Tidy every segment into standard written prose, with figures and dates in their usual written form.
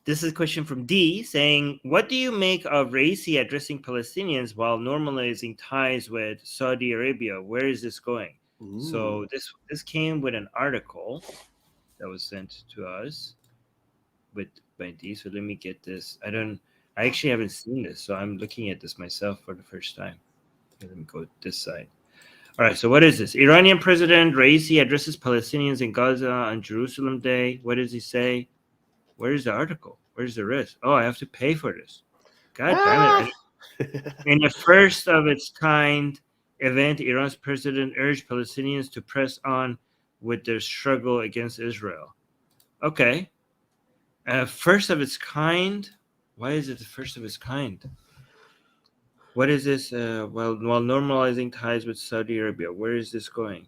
This is a question from D saying, what do you make of Raisi addressing Palestinians while normalizing ties with Saudi Arabia? Where is this going? Ooh. So this came with an article that was sent to us by D. So let me get this. I actually haven't seen this, so I'm looking at this myself for the first time. Okay, let me go this side. All right, so what is this? Iranian President Raisi addresses Palestinians in Gaza on Jerusalem Day. What does he say? Where's the article? Where's the rest? Oh, I have to pay for this. God damn it. In the first of its kind event, Iran's president urged Palestinians to press on with their struggle against Israel. Okay. First of its kind? Why is it the first of its kind? What is this? While normalizing ties with Saudi Arabia. Where is this going?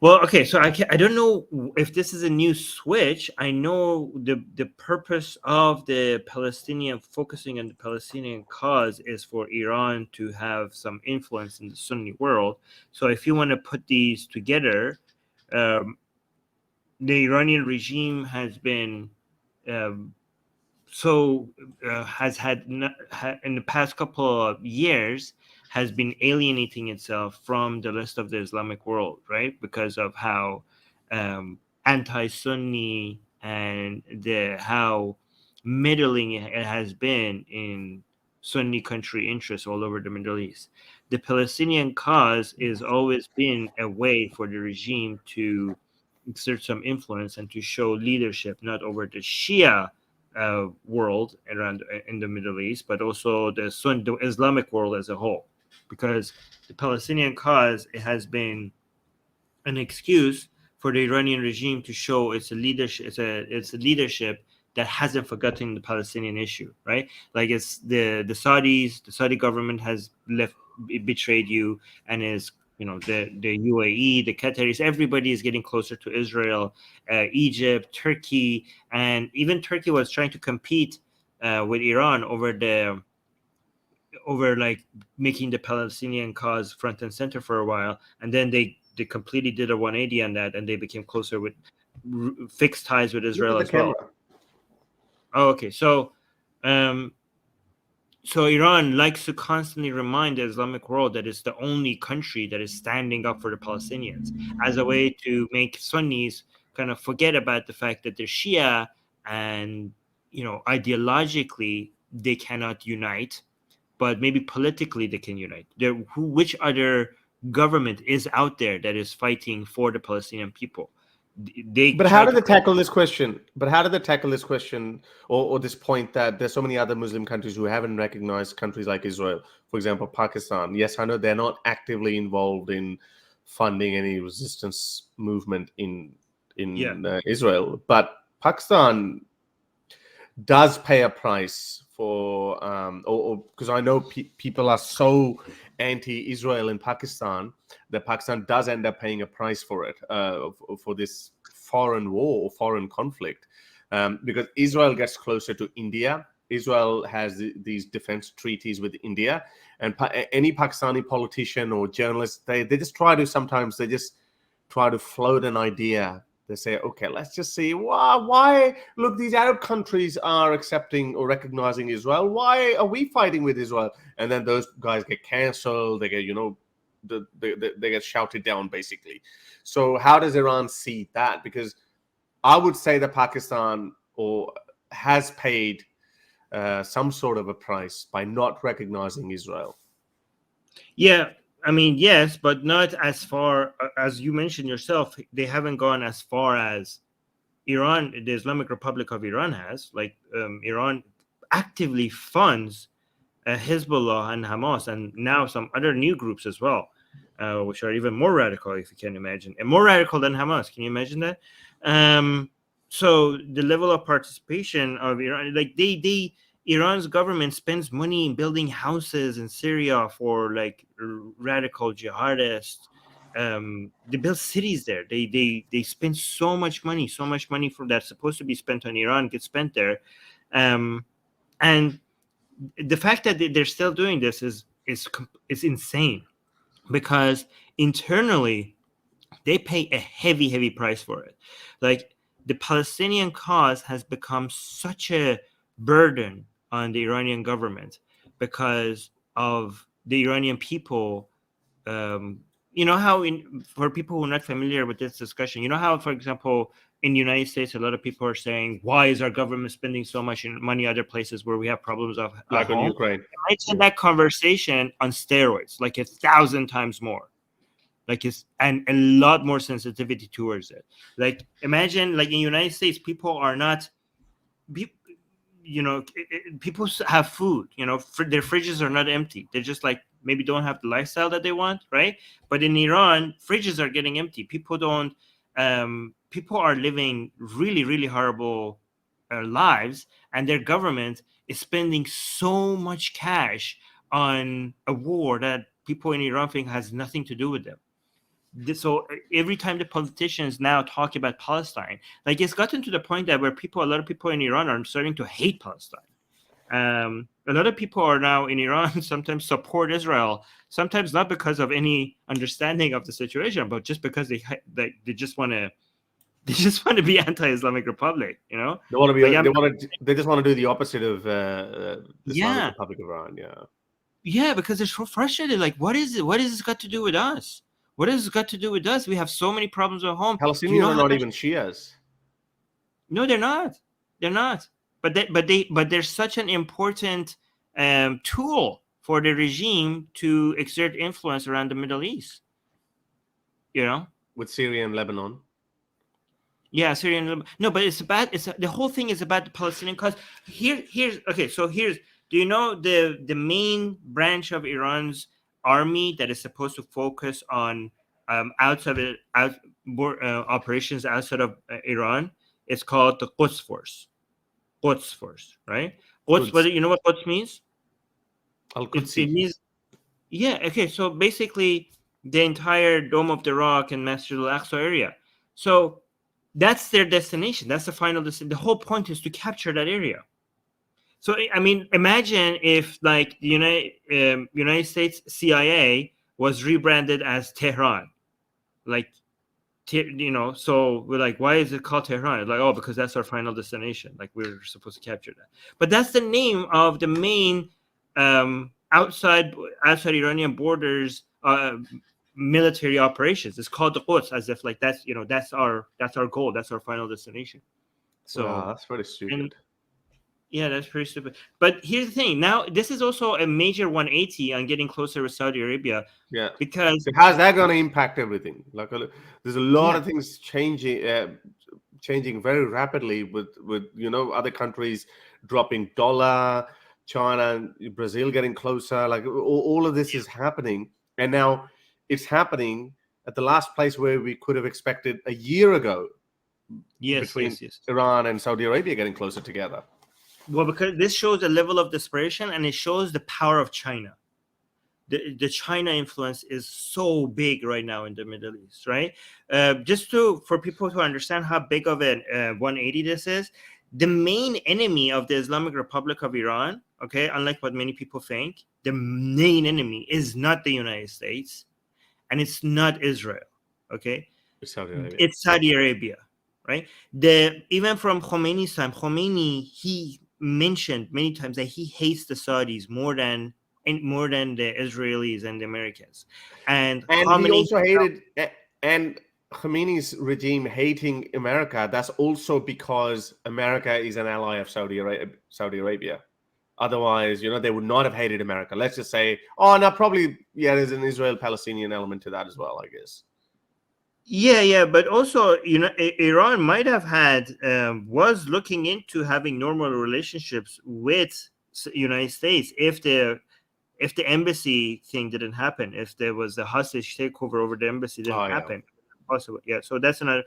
Well, okay, so I don't know if this is a new switch. I know the purpose of the Palestinian focusing on the Palestinian cause is for Iran to have some influence in the Sunni world. So if you want to put these together, the Iranian regime has been has had in the past couple of years has been alienating itself from the rest of the Islamic world, right? Because of how anti-Sunni and how middling it has been in Sunni country interests all over the Middle East. The Palestinian cause has always been a way for the regime to exert some influence and to show leadership, not over the Shia world around in the Middle East, but also the Islamic world as a whole, because the Palestinian cause, it has been an excuse for the Iranian regime to show its leadership. It's a leadership that hasn't forgotten the Palestinian issue, right? Like it's the Saudi government has betrayed you, and is the UAE, the Qataris, everybody is getting closer to Israel, Egypt, Turkey, and even Turkey was trying to compete with Iran over like making the Palestinian cause front and center for a while, and then they completely did a 180 on that, and they became closer with fixed ties with Israel as well. Oh, okay. So Iran likes to constantly remind the Islamic world that it's the only country that is standing up for the Palestinians, as a way to make Sunnis kind of forget about the fact that they're Shia and, ideologically they cannot unite, but maybe politically they can unite. Which other government is out there that is fighting for the Palestinian people? But how do they tackle this question? Or this point that there's so many other Muslim countries who haven't recognized countries like Israel, for example, Pakistan. Yes, I know they're not actively involved in funding any resistance movement in Israel, but Pakistan does pay a price for, because I know people are so anti-Israel in Pakistan that Pakistan does end up paying a price for it, for this foreign war or foreign conflict, because Israel gets closer to India. Israel has these defense treaties with India, and any Pakistani politician or journalist, they just try to float an idea. They say, okay, let's just see why. Look, these Arab countries are accepting or recognizing Israel. Why are we fighting with Israel? And then those guys get cancelled. They get, they get shouted down, basically. So how does Iran see that? Because I would say that Pakistan has paid some sort of a price by not recognizing Israel. Yeah. I mean, yes, but not as far as you mentioned yourself. They haven't gone as far as Iran, the Islamic Republic of Iran has. Like Iran actively funds Hezbollah and Hamas, and now some other new groups as well, which are even more radical, if you can imagine, and more radical than Hamas. Can you imagine that? So the level of participation of Iran, like Iran's government spends money in building houses in Syria for like radical jihadists. They build cities there. They spend so much money from that's supposed to be spent on Iran gets spent there, and the fact that they're still doing this is insane, because internally they pay a heavy price for it. Like the Palestinian cause has become such a burden on the Iranian government because of the Iranian people. You know how, for people who are not familiar with this discussion, you know how, for example, in the United States, a lot of people are saying, why is our government spending so much money other places where we have problems at Like on home? Ukraine. Imagine that conversation on steroids, like 1,000 times more. Like and a lot more sensitivity towards it. Like imagine, like in the United States, people are not, you know, people have food, you know, their fridges are not empty. They're just like maybe don't have the lifestyle that they want, right? But in Iran, fridges are getting empty. People don't, people are living really, really horrible lives, and their government is spending so much cash on a war that people in Iran think has nothing to do with them. So every time the politicians now talk about Palestine, like it's gotten to the point that where a lot of people in Iran are starting to hate Palestine. A lot of people are now in Iran sometimes support Israel, sometimes not because of any understanding of the situation, but just because they just want to be anti-Islamic Republic, you know. They want to be. Like, They just want to do the opposite of Islamic yeah, Republic of Iran. yeah, because they're so frustrated. Like, what is it? What has this got to do with us? What has this got to do with us? We have so many problems at home. Do you Palestinians know are how not much? even Shias. No, they're not. They're not. But they're such an important tool for the regime to exert influence around the Middle East. You know? With Syria and Lebanon. Yeah, Syrian. No, but the whole thing is about the Palestinian cause. Here's okay. So here's. Do you know the main branch of Iran's army that is supposed to focus on operations outside of Iran? It's called the Quds Force. Quds Force, right? Quds. Quds. Whether you know what Quds means? It Al-Qudsi. means, yeah. Okay, so basically the entire Dome of the Rock and Masjid al-Aqsa area. So that's their destination. That's the final destination. The whole point is to capture that area. So I mean, imagine if like the United States CIA was rebranded as Tehran, like so we're like, why is it called Tehran? It's like, oh, because that's our final destination. Like we're supposed to capture that. But that's the name of the main outside Iranian borders military operations. It's called the Quds, as if like that's that's our goal. That's our final destination. So Wow, that's very stupid. yeah, that's pretty stupid. But here's the thing. Now, this is also a major 180 on getting closer with Saudi Arabia. Yeah. Because So how's that going to impact everything? Like, there's a lot of things changing very rapidly with other countries dropping dollar, China, Brazil getting closer. Like all of this is happening, and now it's happening at the last place where we could have expected a year ago. Between Iran and Saudi Arabia getting closer together. Well, because this shows a level of desperation, and it shows the power of China. The China influence is so big right now in the Middle East, right? Just for people to understand how big of a 180 this is, the main enemy of the Islamic Republic of Iran, okay, unlike what many people think, the main enemy is not the United States, and it's not Israel, okay? It's Saudi Arabia. It's Saudi Arabia, right? Even from Khomeini's time, he mentioned many times that he hates the Saudis more than the Israelis and the Americans, and he also hated and Khomeini's regime hating America. That's also because America is an ally of Saudi Arabia. Otherwise, they would not have hated America. Let's just say, probably, there's an Israel-Palestinian element to that as well, I guess. Yeah, but also, Iran might have had was looking into having normal relationships with United States if the embassy thing didn't happen, if there was a hostage takeover over the embassy didn't happen. Possible, yeah. So that's another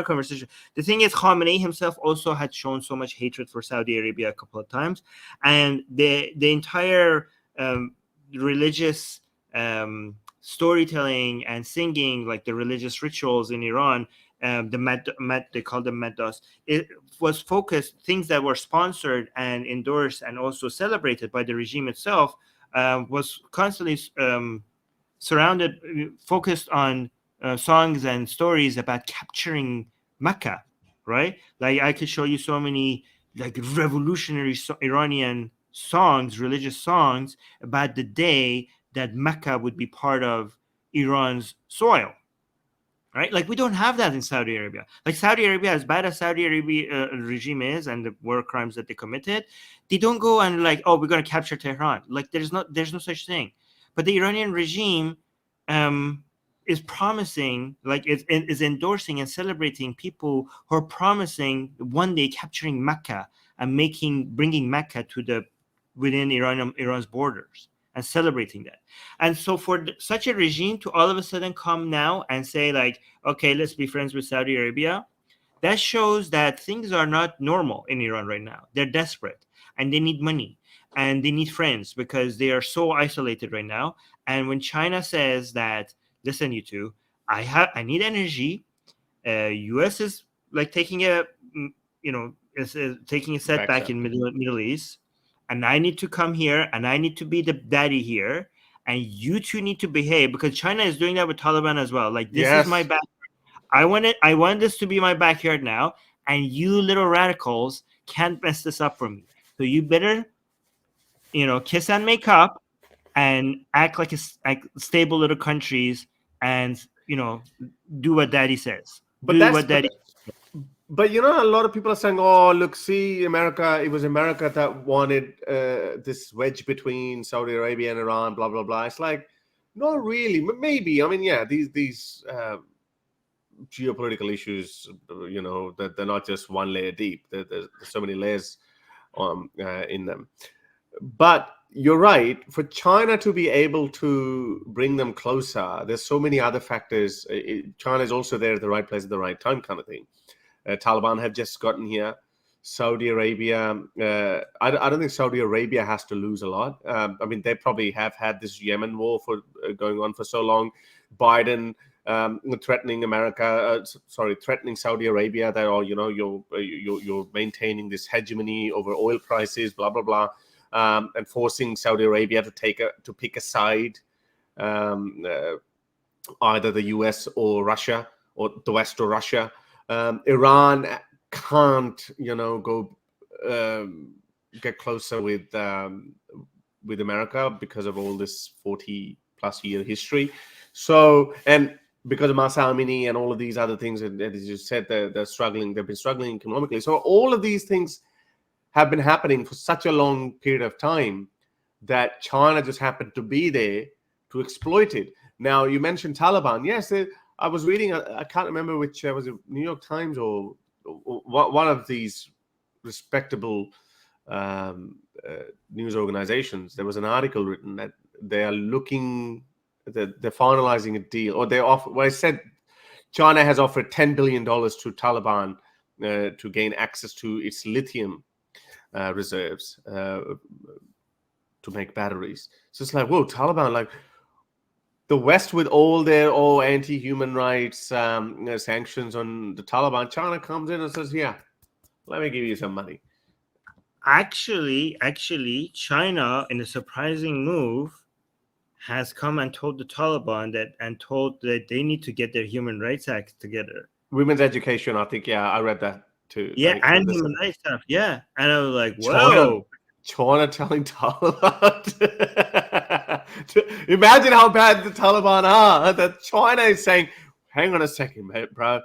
conversation. The thing is, Khamenei himself also had shown so much hatred for Saudi Arabia a couple of times, and the entire religious storytelling and singing, like the religious rituals in Iran, they call them maddas. It was focused, things that were sponsored and endorsed and also celebrated by the regime itself, was constantly focused on songs and stories about capturing Mecca, right? Like I could show you so many like revolutionary Iranian songs, religious songs about the day that Mecca would be part of Iran's soil, right? Like we don't have that in Saudi Arabia. Like Saudi Arabia, as bad as Saudi Arabia regime is and the war crimes that they committed, they don't go and like, oh, we're going to capture Tehran. Like there's no such thing. But the Iranian regime is promising, like is endorsing and celebrating people who are promising one day capturing Mecca and bringing Mecca to the within Iran's borders and celebrating that. And so for such a regime to all of a sudden come now and say like, okay, let's be friends with Saudi Arabia, that shows that things are not normal in Iran right now. They're desperate and they need money and they need friends because they are so isolated right now. And when China says that, listen, you two, I need energy. US is like taking a taking a setback in Middle East, and I need to come here and I need to be the daddy here, and you two need to behave because China is doing that with Taliban as well. Like this is my back. I want this to be my backyard now, and you little radicals can't mess this up for me. So you better, kiss and make up and act like stable little countries and, do what daddy says. But a lot of people are saying, oh, look, see, America, it was America that wanted this wedge between Saudi Arabia and Iran, blah, blah, blah. It's like, not really. Maybe. I mean, yeah, these geopolitical issues, that they're not just one layer deep. There's so many layers in them. But you're right. For China to be able to bring them closer, there's so many other factors. China is also there at the right place at the right time kind of thing. Taliban have just gotten here. Saudi Arabia, I don't think Saudi Arabia has to lose a lot. I mean, they probably have had this Yemen war going on for so long. Biden threatening threatening Saudi Arabia that, you're maintaining this hegemony over oil prices, blah blah blah, and forcing Saudi Arabia to pick a side, either the US or Russia, or the West or Russia. Iran can't, go get closer with America because of all this 40+ year history. So, and because of Masa Amini and all of these other things, and as you said, they're struggling. They've been struggling economically. So all of these things have been happening for such a long period of time that China just happened to be there to exploit it. Now, you mentioned Taliban. Yes, I was reading, I can't remember which, was it New York Times or one of these respectable news organizations. There was an article written that they are they're finalizing a deal, or I said China has offered $10 billion to Taliban to gain access to its lithium reserves to make batteries. So it's like, whoa, Taliban, like, the West with all their anti-human rights sanctions on the Taliban, China comes in and says, yeah, let me give you some money. Actually, China, in a surprising move, has come and told the Taliban that they need to get their Human Rights Act together. Women's education, I think, I read that too. Yeah, and human rights stuff, yeah. And I was like, whoa. China telling Taliban imagine how bad the Taliban are, that China is saying, hang on a second, mate, bro.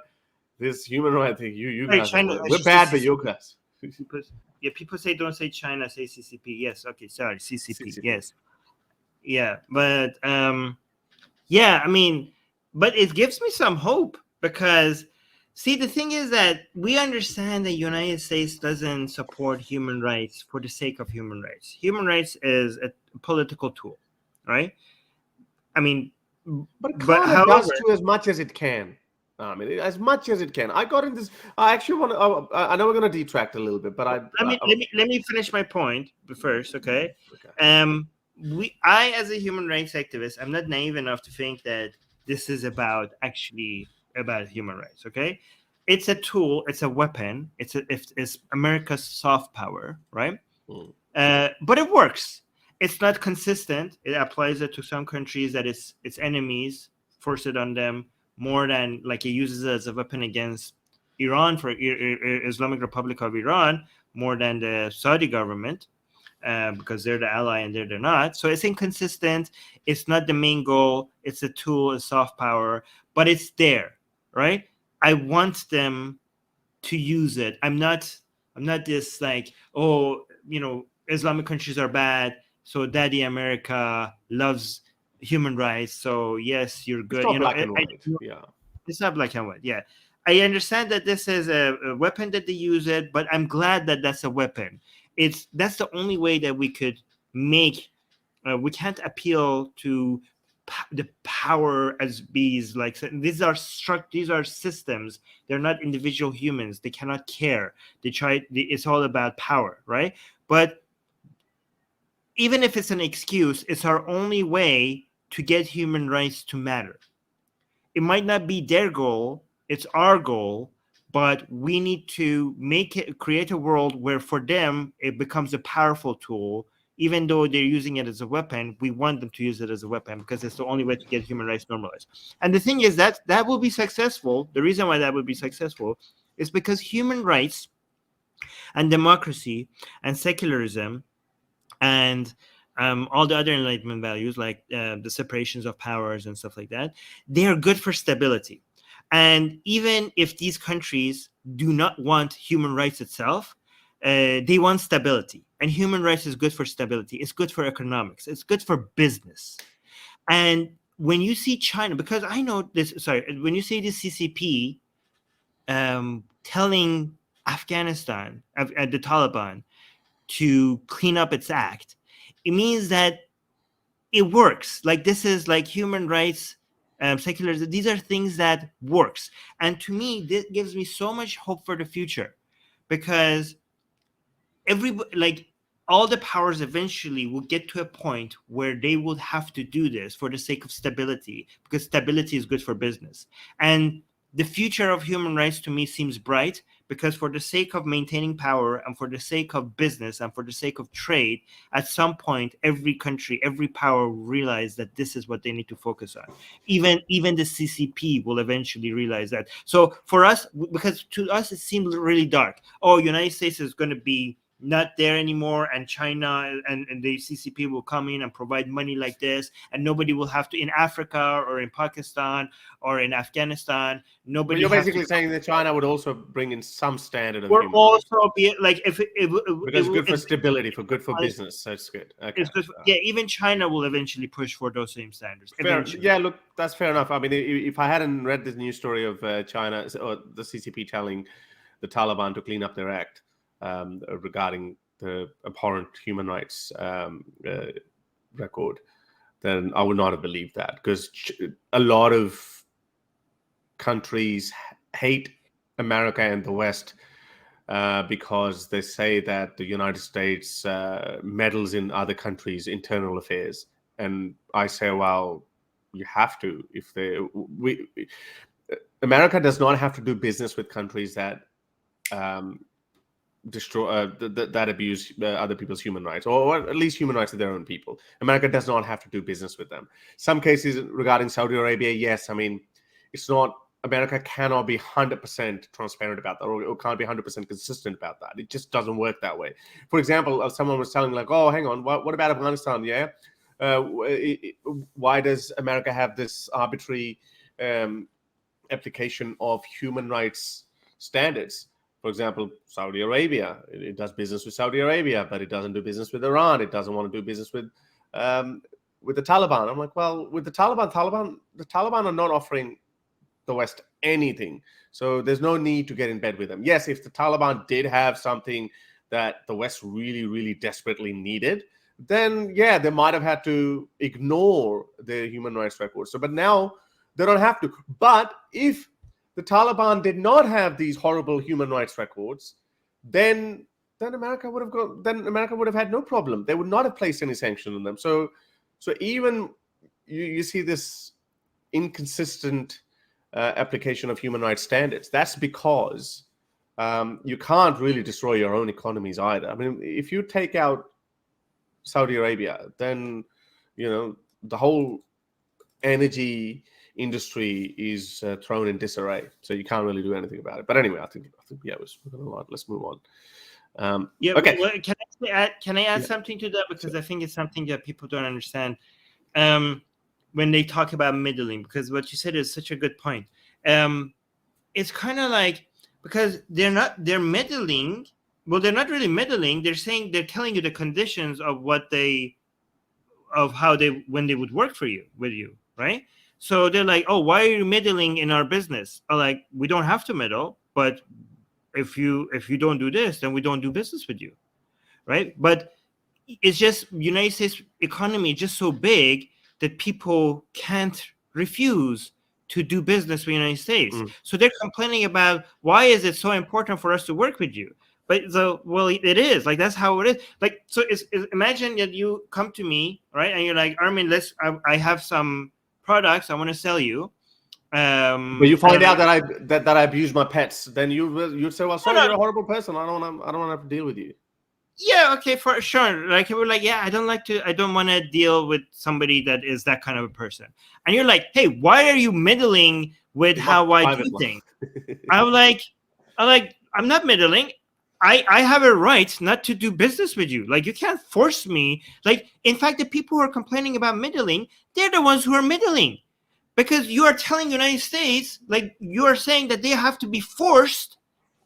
This human rights thing, you guys, China, we're bad for you guys. People say don't say China, say CCP. Yes, okay, sorry, CCP. Yes. Yeah, but yeah, I mean, but it gives me some hope because, see, the thing is that we understand the United States doesn't support human rights for the sake of human rights. Human rights is a political tool, right? I mean, but it does to as much as it can. I mean, as much as it can. I got in this. I actually want to. I know we're going to detract a little bit, but let me finish my point first, okay? I, as a human rights activist, I'm not naive enough to think that this is about human rights, okay? It's a tool, it's a weapon, it's America's soft power, right? But it works. It's not consistent. It applies it to some countries that its enemies force it on them more than like it uses it as a weapon against Iran, for Islamic Republic of Iran, more than the Saudi government, because they're the ally and they're not. So it's inconsistent. It's not the main goal. It's a tool, a soft power, but it's there, right? I want them to use it. I'm not this like, oh, Islamic countries are bad, so Daddy America loves human rights, so yes, you're It's good. not black and white. Yeah. It's not black and white. Yeah, I understand that this is a weapon that they use it, but I'm glad that that's a weapon. That's the only way that we could make. We can't appeal to the power as bees. Like, these are systems. They're not individual humans. They cannot care. It's all about power, right? But even if it's an excuse, it's our only way to get human rights to matter. It might not be their goal, it's our goal, but we need to create a world where for them it becomes a powerful tool. Even though they're using it as a weapon, we want them to use it as a weapon because it's the only way to get human rights normalized. And the thing is that will be successful. The reason why that would be successful is because human rights and democracy and secularism and all the other enlightenment values, like the separations of powers and stuff like that, they are good for stability. And even if these countries do not want human rights itself, they want stability. And human rights is good for stability. It's good for economics. It's good for business. And when you see China, because I know this, sorry, when you see the CCP telling Afghanistan, the Taliban, to clean up its act, it means that it works. Like, this is like human rights, secularism. These are things that works. And to me, this gives me so much hope for the future, because all the powers eventually will get to a point where they will have to do this for the sake of stability, because stability is good for business. And the future of human rights to me seems bright, because for the sake of maintaining power and for the sake of business and for the sake of trade, at some point, every country, every power will realize that this is what they need to focus on. Even the CCP will eventually realize that. So for us, because to us, it seemed really dark. Oh, United States is going to be not there anymore, and China and the CCP will come in and provide money like this, and nobody will have to, in Africa or in Pakistan or in Afghanistan, But nobody you're has basically to, saying that China would also bring in some standard of or human rights. also be like, if Because it's good for stability, good for it's business. So it's good. Okay. good yeah, even China will eventually push for those same standards Fair. eventually. Yeah, look, that's fair enough. I mean, if I hadn't read this news story of China or the CCP telling the Taliban to clean up their act regarding the abhorrent human rights record, then I would not have believed that, because a lot of countries hate America and the West because they say that the United States meddles in other countries' internal affairs. And I say, well, you have to. America does not have to do business with countries that destroy that abuse other people's human rights, or at least human rights of their own people. America does not have to do business with them. Some cases regarding Saudi Arabia, yes. I mean, it's not. America cannot be 100% transparent about that, or can't be 100% consistent about that. It just doesn't work that way. For example, someone was telling, like, oh, hang on, what about Afghanistan? Yeah, why does America have this arbitrary application of human rights standards? For example, Saudi Arabia, it does business with Saudi Arabia, but it doesn't do business with Iran. It doesn't want to do business with the Taliban. I'm like, well, with the Taliban are not offering the West anything. So there's no need to get in bed with them. Yes, if the Taliban did have something that the West really, really desperately needed, then yeah, they might have had to ignore their human rights record. So, but now they don't have to. But if the Taliban did not have these horrible human rights records, then America would have had no problem. They would not have placed any sanction on them. So even you see this inconsistent application of human rights standards. That's because you can't really destroy your own economies either. I mean, if you take out Saudi Arabia, then the whole energy industry is thrown in disarray. So you can't really do anything about it. But anyway, I think yeah, we're spoken a lot. Let's move on. Yeah. Okay. Well, can I add Yeah. something to that, because Sure. I think it's something that people don't understand when they talk about middling, because what you said is such a good point. It's kind of like, because they're middling. Well, they're not really middling. They're telling you the conditions of when they would work with you, right? So they're like, oh, why are you middling in our business? I'm like, we don't have to middle, but if you don't do this, then we don't do business with you, right? But it's just United States economy is just so big that people can't refuse to do business with the United States. So they're complaining about, why is it so important for us to work with you? But well, it is, like, that's how it is. Like, so imagine that you come to me, right, and you're like, Armin, I have some products I want to sell you. But you find out that I abuse my pets, then you say, well, sorry, no, you're a horrible person. I don't want to have to deal with you. Yeah, okay, for sure. Like, we're like, yeah, I don't want to deal with somebody that is that kind of a person. And you're like, hey, why are you middling with how I do things? I'm like, I'm not middling. I have a right not to do business with you. Like, you can't force me. Like, in fact, the people who are complaining about middling, they're the ones who are middling, because you are telling the United States, like, you are saying that they have to be forced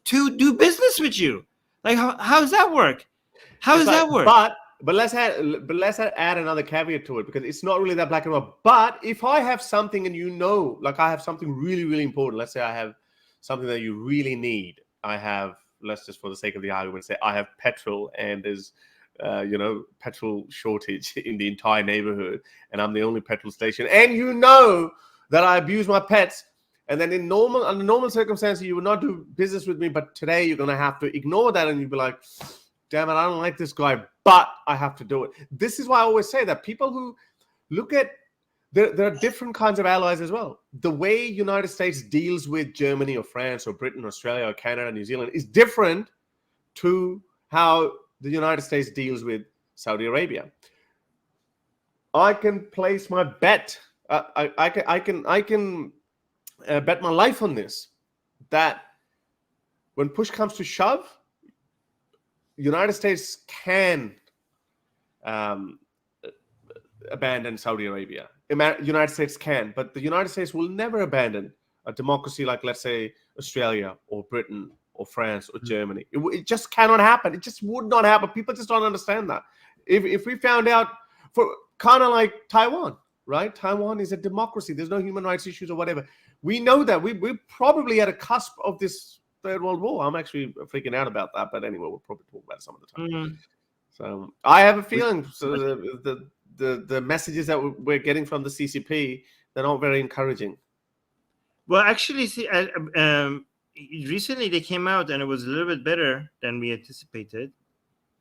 to do business with you. Like, how does that work? How does that work? But let's add another caveat to it, because it's not really that black and white. But if I have something and like I have something really, really important, let's say I have something that you really need. Let's just, for the sake of the argument, say I have petrol and there's petrol shortage in the entire neighborhood, and I'm the only petrol station, and that I abuse my pets. And then under normal circumstances, you would not do business with me, but today you're going to have to ignore that, and you'd be like, damn it, I don't like this guy, but I have to do it. This is why I always say that people who look at, there are different kinds of allies as well. The way United States deals with Germany or France or Britain, Australia or Canada, New Zealand is different to how the United States deals with Saudi Arabia. I can place my bet. I can bet my life on this, that when push comes to shove, United States can abandon Saudi Arabia. United States can, but the United States will never abandon a democracy like, let's say, Australia or Britain or France or Germany. It just cannot happen. It just would not happen. People just don't understand that. If we found out, for kind of like Taiwan, right? Taiwan is a democracy. There's no human rights issues or whatever. We know that. We're probably at a cusp of this Third World War. I'm actually freaking out about that, but anyway, we'll probably talk about it some of the time. So I have a feeling the messages that we're getting from the CCP, they're not very encouraging. Well, actually, see, recently they came out and it was a little bit better than we anticipated.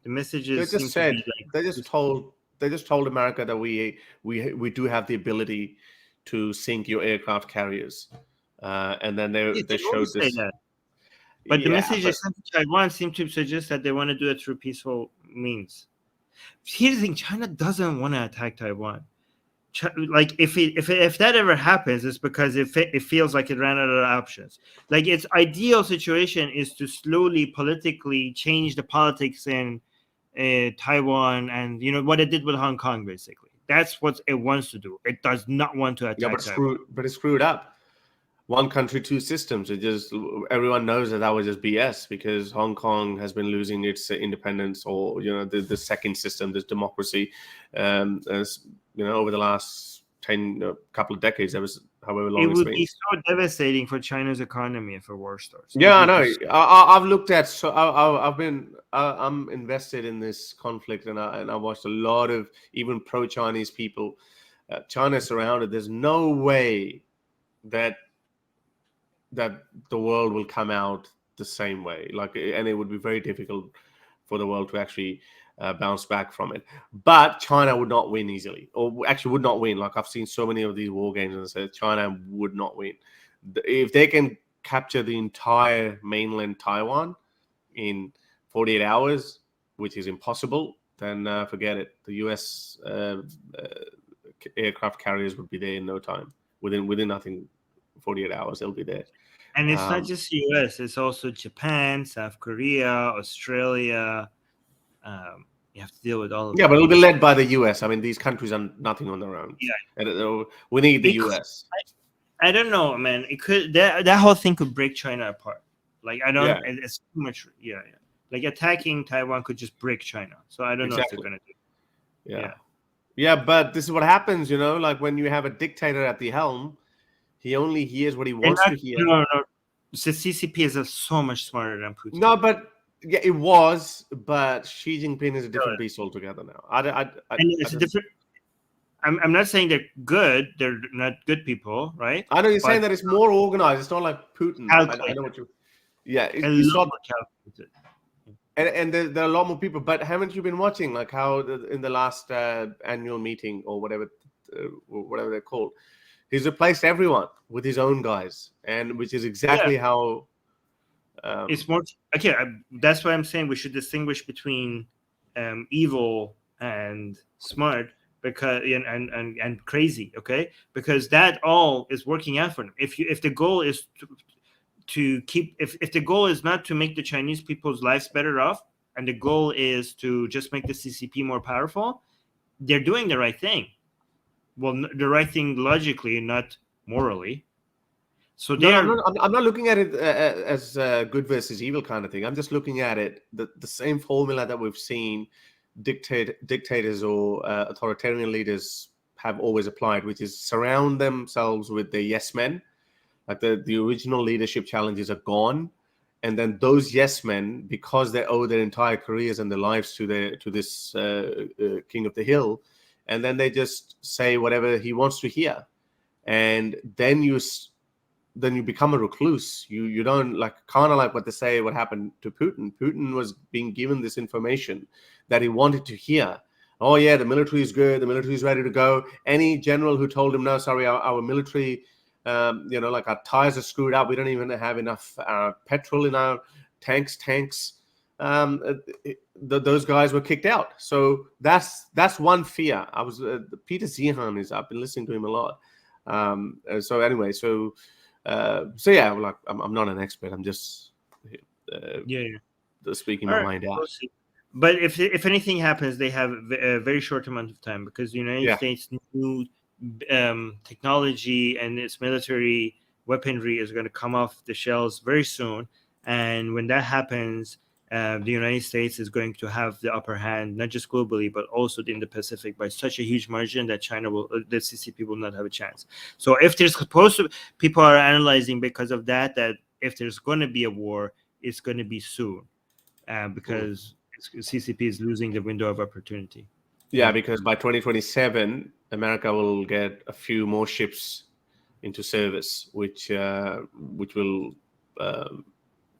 The messages they just told America that we do have the ability to sink your aircraft carriers, and then they showed this. That. But the messages sent to Taiwan seem to suggest that they want to do it through peaceful means. Here's the thing: China doesn't want to attack Taiwan. Like, if that ever happens, it's because it feels like it ran out of options. Like, its ideal situation is to slowly politically change the politics in Taiwan, and what it did with Hong Kong. Basically, that's what it wants to do. It does not want to attack Taiwan. But it's screwed up. One country, two systems. Everyone knows that was just BS, because Hong Kong has been losing its independence, or the second system, this democracy, over the last couple of decades. That was however long it would be so devastating for China's economy if a war starts. Yeah, I know. I've looked at. So I'm invested in this conflict, and I watched a lot of even pro-Chinese people. China surrounded. There's no way that the world will come out the same way. And it would be very difficult for the world to actually bounce back from it. But China would not win easily, or actually would not win. Like, I've seen so many of these war games, and I said China would not win. If they can capture the entire mainland Taiwan in 48 hours, which is impossible, then forget it. The US aircraft carriers would be there in no time. within I think 48 hours they'll be there. And it's not just the US, it's also Japan, South Korea, Australia. You have to deal with all of Yeah, them. but it'll be led by the US. I mean, these countries are nothing on their own. Yeah. And we need the US. I don't know, man. It could that whole thing could break China apart. Like I don't. Yeah. It's too much. Yeah. Like attacking Taiwan could just break China. So I don't know if they're gonna do. Yeah, but this is what happens, like when you have a dictator at the helm, he only hears what he wants to hear. No. The CCP is so much smarter than Putin. No, but yeah, it was. But Xi Jinping is a different beast altogether now. It's a different. I'm not saying they're good. They're not good people, right? I know you're saying that it's more organized. It's not like Putin. I know what you. Yeah, it's not calculated. And there are a lot more people. But haven't you been watching like how in the last annual meeting or whatever they're called, he's replaced everyone with his own guys, and which is exactly how. It's more okay. That's why I'm saying we should distinguish between evil and smart. Because and crazy, okay, because that all is working out for them. If the goal is to keep, if the goal is not to make the Chinese people's lives better off, and the goal is to just make the CCP more powerful, they're doing the right thing. Well, the right thing logically, not morally. So I'm not looking at it as good versus evil kind of thing. I'm just looking at it the same formula that we've seen dictators or authoritarian leaders have always applied, which is surround themselves with the yes men. Like the original leadership challenges are gone, and then those yes men, because they owe their entire careers and their lives to this king of the hill, and then they just say whatever he wants to hear, and then you become a recluse. You don't kind of like what they say what happened to Putin. Putin was being given this information that he wanted to hear. Oh yeah, the military is good. The military is ready to go. Any general who told him, no, sorry, our military, our tires are screwed up. We don't even have enough petrol in our tanks. Those guys were kicked out. So that's one fear. Peter Zihan is. I've been listening to him a lot. So anyway, yeah, I'm not an expert. I'm just speaking my mind out. But if anything happens, they have a very short amount of time because the United States new technology and its military weaponry is going to come off the shelves very soon. And when that happens, the United States is going to have the upper hand, not just globally, but also in the Pacific by such a huge margin that the CCP will not have a chance. So if there's people are analyzing because of that if there's going to be a war, it's going to be soon because CCP is losing the window of opportunity. Yeah, because by 2027, America will get a few more ships into service, which will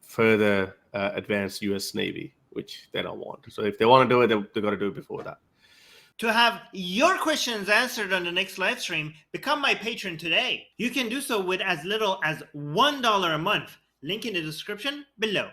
further advance U.S. Navy, which they don't want. So if they want to do it, they've got to do it before that. To have your questions answered on the next live stream, become my patron today. You can do so with as little as $1 a month. Link in the description below.